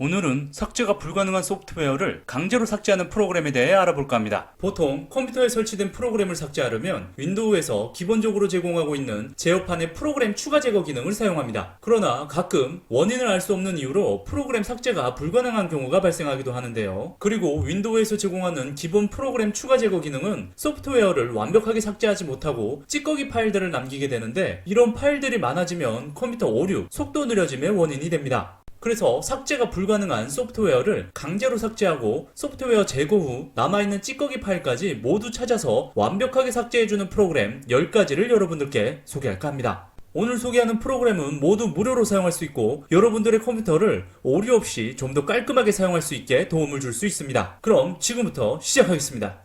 오늘은 삭제가 불가능한 소프트웨어를 강제로 삭제하는 프로그램에 대해 알아볼까 합니다. 보통 컴퓨터에 설치된 프로그램을 삭제하려면 윈도우에서 기본적으로 제공하고 있는 제어판의 프로그램 추가 제거 기능을 사용합니다. 그러나 가끔 원인을 알 수 없는 이유로 프로그램 삭제가 불가능한 경우가 발생하기도 하는데요. 그리고 윈도우에서 제공하는 기본 프로그램 추가 제거 기능은 소프트웨어를 완벽하게 삭제하지 못하고 찌꺼기 파일들을 남기게 되는데, 이런 파일들이 많아지면 컴퓨터 오류, 속도 느려짐의 원인이 됩니다. 그래서 삭제가 불가능한 소프트웨어를 강제로 삭제하고 소프트웨어 제거 후 남아있는 찌꺼기 파일까지 모두 찾아서 완벽하게 삭제해주는 프로그램 10가지를 여러분들께 소개할까 합니다. 오늘 소개하는 프로그램은 모두 무료로 사용할 수 있고 여러분들의 컴퓨터를 오류 없이 좀 더 깔끔하게 사용할 수 있게 도움을 줄 수 있습니다. 그럼 지금부터 시작하겠습니다.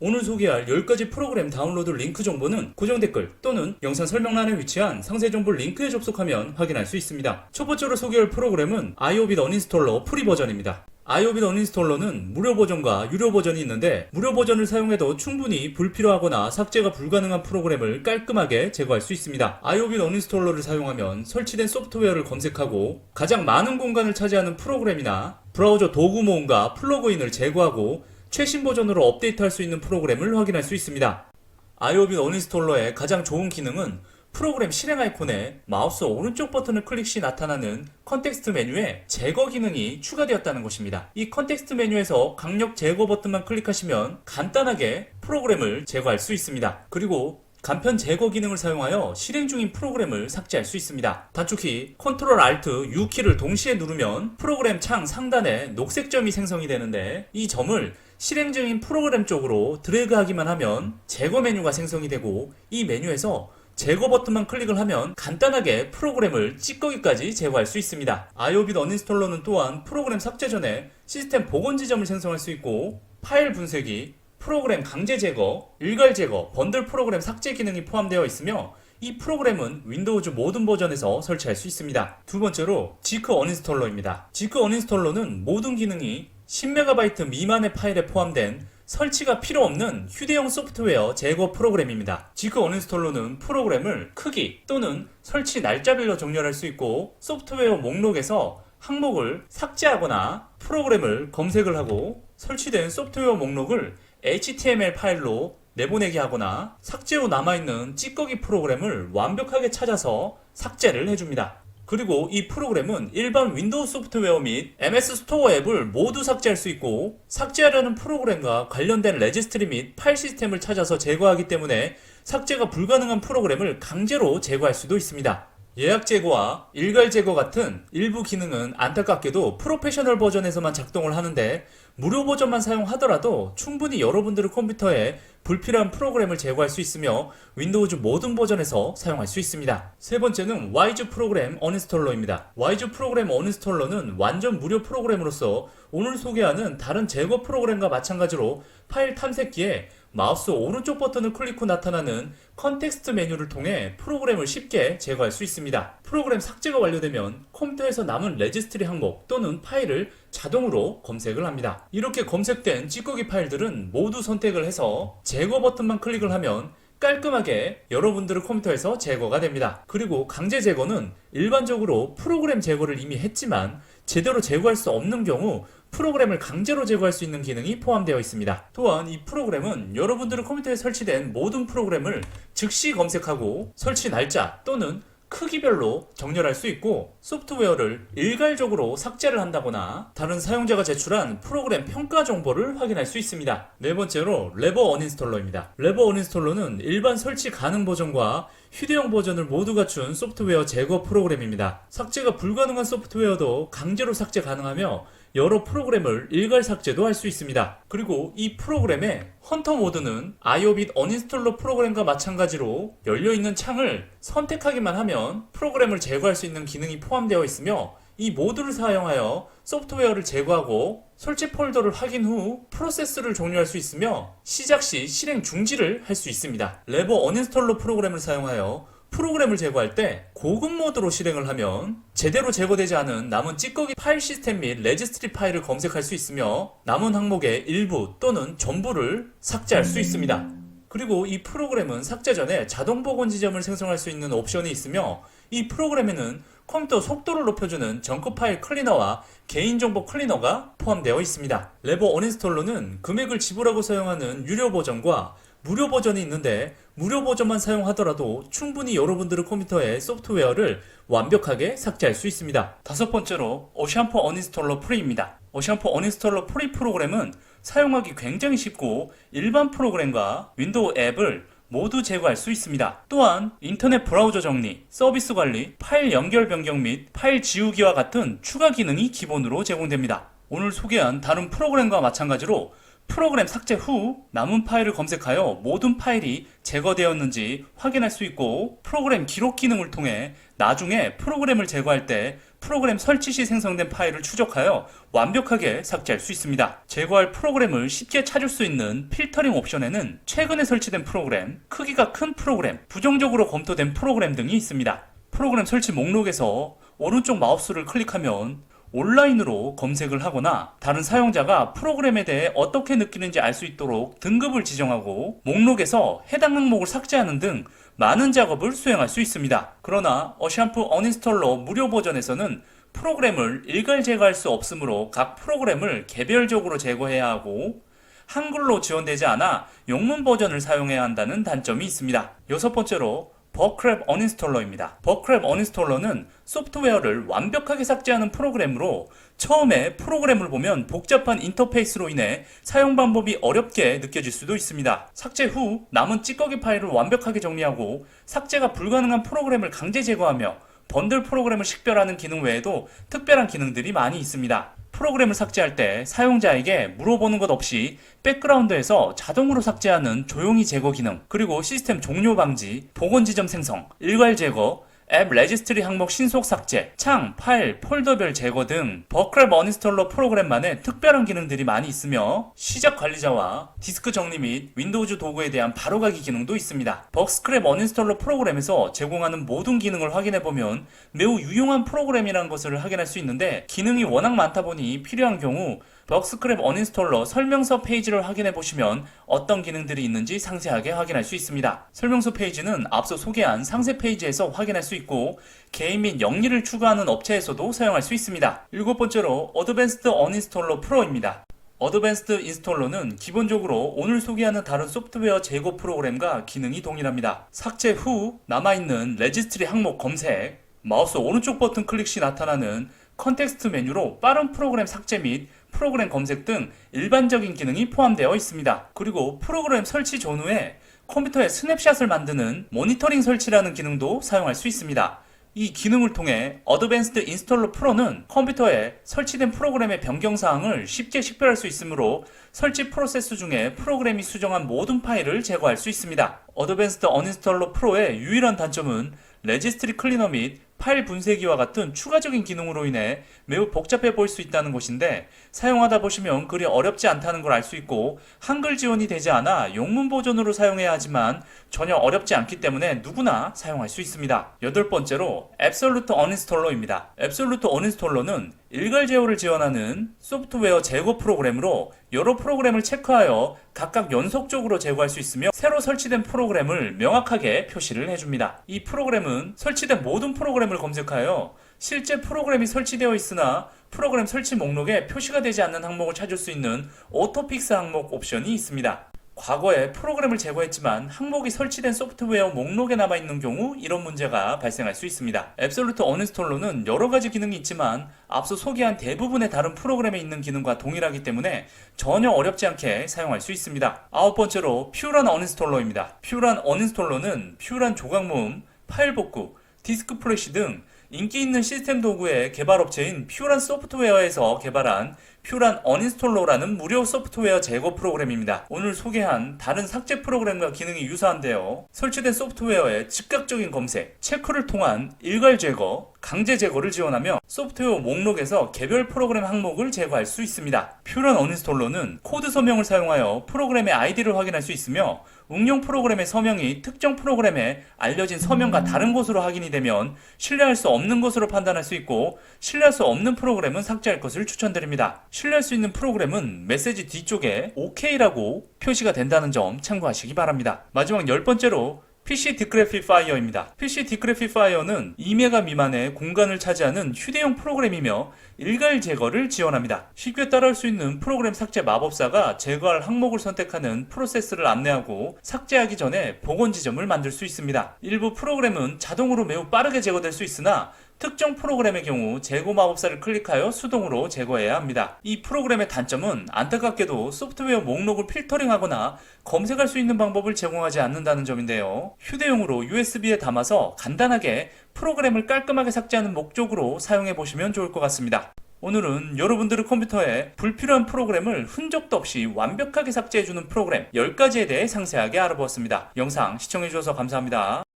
오늘 소개할 10가지 프로그램 다운로드 링크 정보는 고정 댓글 또는 영상 설명란에 위치한 상세 정보 링크에 접속하면 확인할 수 있습니다. 첫 번째로 소개할 프로그램은 아이오빗 어닌스톨러 프리 버전입니다. 아이오빗 어닌스톨러는 무료 버전과 유료 버전이 있는데, 무료 버전을 사용해도 충분히 불필요하거나 삭제가 불가능한 프로그램을 깔끔하게 제거할 수 있습니다. 아이오빗 어닌스톨러를 사용하면 설치된 소프트웨어를 검색하고 가장 많은 공간을 차지하는 프로그램이나 브라우저 도구 모음과 플러그인을 제거하고 최신 버전으로 업데이트할 수 있는 프로그램을 확인할 수 있습니다. 아이오빗 어닌스톨러의 가장 좋은 기능은 프로그램 실행 아이콘에 마우스 오른쪽 버튼을 클릭 시 나타나는 컨텍스트 메뉴에 제거 기능이 추가되었다는 것입니다. 이 컨텍스트 메뉴에서 강력 제거 버튼만 클릭하시면 간단하게 프로그램을 제거할 수 있습니다. 그리고 간편 제거 기능을 사용하여 실행 중인 프로그램을 삭제할 수 있습니다. 단축키 Ctrl Alt U키를 동시에 누르면 프로그램 창 상단에 녹색 점이 생성이 되는데, 이 점을 실행 중인 프로그램 쪽으로 드래그하기만 하면 제거 메뉴가 생성이 되고, 이 메뉴에서 제거 버튼만 클릭을 하면 간단하게 프로그램을 찌꺼기까지 제거할 수 있습니다. 아이오빗 어닌스톨러는 또한 프로그램 삭제 전에 시스템 복원 지점을 생성할 수 있고, 파일 분쇄기, 프로그램 강제 제거, 일괄 제거, 번들 프로그램 삭제 기능이 포함되어 있으며, 이 프로그램은 윈도우즈 모든 버전에서 설치할 수 있습니다. 두 번째로 지크 어닌스톨러입니다. 지크 어닌스톨러는 모든 기능이 10MB 미만의 파일에 포함된 설치가 필요 없는 휴대용 소프트웨어 제거 프로그램입니다. 지크 어닌스톨러는 프로그램을 크기 또는 설치 날짜별로 정렬할 수 있고, 소프트웨어 목록에서 항목을 삭제하거나 프로그램을 검색을 하고 설치된 소프트웨어 목록을 HTML 파일로 내보내게 하거나 삭제 후 남아있는 찌꺼기 프로그램을 완벽하게 찾아서 삭제를 해줍니다. 그리고 이 프로그램은 일반 윈도우 소프트웨어 및 MS 스토어 앱을 모두 삭제할 수 있고, 삭제하려는 프로그램과 관련된 레지스트리 및 파일 시스템을 찾아서 제거하기 때문에 삭제가 불가능한 프로그램을 강제로 제거할 수도 있습니다. 예약 제거와 일괄 제거 같은 일부 기능은 안타깝게도 프로페셔널 버전에서만 작동을 하는데, 무료 버전만 사용하더라도 충분히 여러분들의 컴퓨터에 불필요한 프로그램을 제거할 수 있으며 윈도우즈 모든 버전에서 사용할 수 있습니다. 세 번째는 와이즈 프로그램 어닌스톨러입니다. 와이즈 프로그램 어닌스톨러는 완전 무료 프로그램으로서 오늘 소개하는 다른 제거 프로그램과 마찬가지로 파일 탐색기에 마우스 오른쪽 버튼을 클릭 후 나타나는 컨텍스트 메뉴를 통해 프로그램을 쉽게 제거할 수 있습니다. 프로그램 삭제가 완료되면 컴퓨터에서 남은 레지스트리 항목 또는 파일을 자동으로 검색을 합니다. 이렇게 검색된 찌꺼기 파일들은 모두 선택을 해서 제거 버튼만 클릭을 하면 깔끔하게 여러분들의 컴퓨터에서 제거가 됩니다. 그리고 강제 제거는 일반적으로 프로그램 제거를 이미 했지만 제대로 제거할 수 없는 경우 프로그램을 강제로 제거할 수 있는 기능이 포함되어 있습니다. 또한 이 프로그램은 여러분들의 컴퓨터에 설치된 모든 프로그램을 즉시 검색하고 설치 날짜 또는 크기별로 정렬할 수 있고, 소프트웨어를 일괄적으로 삭제를 한다거나 다른 사용자가 제출한 프로그램 평가 정보를 확인할 수 있습니다. 네 번째로 레버 어닌스톨러입니다. 레버 어닌스톨러는 일반 설치 가능 버전과 휴대용 버전을 모두 갖춘 소프트웨어 제거 프로그램입니다. 삭제가 불가능한 소프트웨어도 강제로 삭제 가능하며 여러 프로그램을 일괄 삭제도 할 수 있습니다. 그리고 이 프로그램의 헌터 모드는 아이오빗 어닌스톨러 프로그램과 마찬가지로 열려있는 창을 선택하기만 하면 프로그램을 제거할 수 있는 기능이 포함되어 있으며, 이 모드를 사용하여 소프트웨어를 제거하고 설치 폴더를 확인 후 프로세스를 종료할 수 있으며 시작 시 실행 중지를 할 수 있습니다. 레버 어닌스톨러 프로그램을 사용하여 프로그램을 제거할 때 고급 모드로 실행을 하면 제대로 제거되지 않은 남은 찌꺼기 파일 시스템 및 레지스트리 파일을 검색할 수 있으며 남은 항목의 일부 또는 전부를 삭제할 수 있습니다. 그리고 이 프로그램은 삭제 전에 자동 복원 지점을 생성할 수 있는 옵션이 있으며 이 프로그램에는 컴퓨터 속도를 높여주는 정크 파일 클리너와 개인정보 클리너가 포함되어 있습니다. 레버 어인스톨러는 금액을 지불하고 사용하는 유료 버전과 무료 버전이 있는데 무료 버전만 사용하더라도 충분히 여러분들의 컴퓨터의 소프트웨어를 완벽하게 삭제할 수 있습니다. 다섯 번째로 오션프 어인스톨러 프리입니다. 오션프 어인스톨러 프리 프로그램은 사용하기 굉장히 쉽고 일반 프로그램과 윈도우 앱을 모두 제거할 수 있습니다. 또한 인터넷 브라우저 정리, 서비스 관리, 파일 연결 변경 및 파일 지우기와 같은 추가 기능이 기본으로 제공됩니다. 오늘 소개한 다른 프로그램과 마찬가지로 프로그램 삭제 후 남은 파일을 검색하여 모든 파일이 제거되었는지 확인할 수 있고 프로그램 기록 기능을 통해 나중에 프로그램을 제거할 때 프로그램 설치 시 생성된 파일을 추적하여 완벽하게 삭제할 수 있습니다. 제거할 프로그램을 쉽게 찾을 수 있는 필터링 옵션에는 최근에 설치된 프로그램, 크기가 큰 프로그램, 부정적으로 검토된 프로그램 등이 있습니다. 프로그램 설치 목록에서 오른쪽 마우스를 클릭하면 온라인으로 검색을 하거나 다른 사용자가 프로그램에 대해 어떻게 느끼는지 알 수 있도록 등급을 지정하고 목록에서 해당 항목을 삭제하는 등 많은 작업을 수행할 수 있습니다. 그러나 어샴프 어인스톨러 무료 버전에서는 프로그램을 일괄 제거할 수 없으므로 각 프로그램을 개별적으로 제거해야 하고 한글로 지원되지 않아 영문 버전을 사용해야 한다는 단점이 있습니다. 여섯 번째로 버크랩 어인스톨러입니다. 버크랩 어인스톨러는 소프트웨어를 완벽하게 삭제하는 프로그램으로 처음에 프로그램을 보면 복잡한 인터페이스로 인해 사용 방법이 어렵게 느껴질 수도 있습니다. 삭제 후 남은 찌꺼기 파일을 완벽하게 정리하고 삭제가 불가능한 프로그램을 강제 제거하며 번들 프로그램을 식별하는 기능 외에도 특별한 기능들이 많이 있습니다. 프로그램을 삭제할 때 사용자에게 물어보는 것 없이 백그라운드에서 자동으로 삭제하는 조용히 제거 기능, 그리고 시스템 종료 방지, 복원 지점 생성, 일괄 제거, 앱 레지스트리 항목 신속 삭제, 창, 파일, 폴더별 제거 등 버크랩 어인스톨러 프로그램만의 특별한 기능들이 많이 있으며 시작 관리자와 디스크 정리 및 윈도우즈 도구에 대한 바로가기 기능도 있습니다. 버크스크랩 어인스톨러 프로그램에서 제공하는 모든 기능을 확인해보면 매우 유용한 프로그램이라는 것을 확인할 수 있는데 기능이 워낙 많다 보니 필요한 경우 버크스크랩 어인스톨러 설명서 페이지를 확인해보시면 어떤 기능들이 있는지 상세하게 확인할 수 있습니다. 설명서 페이지는 앞서 소개한 상세 페이지에서 확인할 수 있고 개인 및 영리를 추구하는 업체에서도 사용할 수 있습니다. 일곱 번째로 어드밴스드 어인스톨러 프로입니다. 어드밴스드 인스톨러는 기본적으로 오늘 소개하는 다른 소프트웨어 제거 프로그램과 기능이 동일합니다. 삭제 후 남아있는 레지스트리 항목 검색, 마우스 오른쪽 버튼 클릭 시 나타나는 컨텍스트 메뉴로 빠른 프로그램 삭제 및 프로그램 검색 등 일반적인 기능이 포함되어 있습니다. 그리고 프로그램 설치 전후에 컴퓨터에 스냅샷을 만드는 모니터링 설치라는 기능도 사용할 수 있습니다. 이 기능을 통해 어드밴스드 인스톨러 프로는 컴퓨터에 설치된 프로그램의 변경사항을 쉽게 식별할 수 있으므로 설치 프로세스 중에 프로그램이 수정한 모든 파일을 제거할 수 있습니다. 어드밴스드 어인스톨러 프로의 유일한 단점은 레지스트리 클리너 및 파일 분쇄기와 같은 추가적인 기능으로 인해 매우 복잡해 보일 수 있다는 것인데 사용하다 보시면 그리 어렵지 않다는 걸 알 수 있고 한글 지원이 되지 않아 영문 버전으로 사용해야 하지만 전혀 어렵지 않기 때문에 누구나 사용할 수 있습니다. 여덟 번째로 앱솔루트 어인스톨러입니다. 앱솔루트 어인스톨러는 일괄 제어를 지원하는 소프트웨어 제거 프로그램으로 여러 프로그램을 체크하여 각각 연속적으로 제거할 수 있으며 새로 설치된 프로그램을 명확하게 표시를 해줍니다. 이 프로그램은 설치된 모든 프로그램을 검색하여 실제 프로그램이 설치되어 있으나 프로그램 설치 목록에 표시가 되지 않는 항목을 찾을 수 있는 오토픽스 항목 옵션이 있습니다. 과거에 프로그램을 제거했지만 항목이 설치된 소프트웨어 목록에 남아있는 경우 이런 문제가 발생할 수 있습니다. 앱솔루트 어인스톨러는 여러가지 기능이 있지만 앞서 소개한 대부분의 다른 프로그램에 있는 기능과 동일하기 때문에 전혀 어렵지 않게 사용할 수 있습니다. 아홉 번째로 퓨란 어인스톨러입니다. 퓨란 어인스톨러는 퓨란 조각 모음, 파일 복구, 디스크 플래시 등 인기 있는 시스템 도구의 개발업체인 퓨란 소프트웨어에서 개발한 퓨란 어인스톨러라는 무료 소프트웨어 제거 프로그램입니다. 오늘 소개한 다른 삭제 프로그램과 기능이 유사한데요. 설치된 소프트웨어의 즉각적인 검색, 체크를 통한 일괄 제거, 강제 제거를 지원하며 소프트웨어 목록에서 개별 프로그램 항목을 제거할 수 있습니다. 퓨란 어인스톨러는 코드 서명을 사용하여 프로그램의 아이디를 확인할 수 있으며 응용 프로그램의 서명이 특정 프로그램에 알려진 서명과 다른 것으로 확인이 되면 신뢰할 수 없는 것으로 판단할 수 있고 신뢰할 수 없는 프로그램은 삭제할 것을 추천드립니다. 신뢰할 수 있는 프로그램은 메시지 뒤쪽에 OK라고 표시가 된다는 점 참고하시기 바랍니다. 마지막 열 번째로 PC 디크래피파이어입니다. PC 디크래피파이어는 2메가 미만의 공간을 차지하는 휴대용 프로그램이며 일괄 제거를 지원합니다. 쉽게 따라할 수 있는 프로그램 삭제 마법사가 제거할 항목을 선택하는 프로세스를 안내하고 삭제하기 전에 복원 지점을 만들 수 있습니다. 일부 프로그램은 자동으로 매우 빠르게 제거될 수 있으나 특정 프로그램의 경우 제거 마법사를 클릭하여 수동으로 제거해야 합니다. 이 프로그램의 단점은 안타깝게도 소프트웨어 목록을 필터링하거나 검색할 수 있는 방법을 제공하지 않는다는 점인데요. 휴대용으로 USB에 담아서 간단하게 프로그램을 깔끔하게 삭제하는 목적으로 사용해 보시면 좋을 것 같습니다. 오늘은 여러분들의 컴퓨터에 불필요한 프로그램을 흔적도 없이 완벽하게 삭제해주는 프로그램 10가지에 대해 상세하게 알아보았습니다. 영상 시청해주셔서 감사합니다.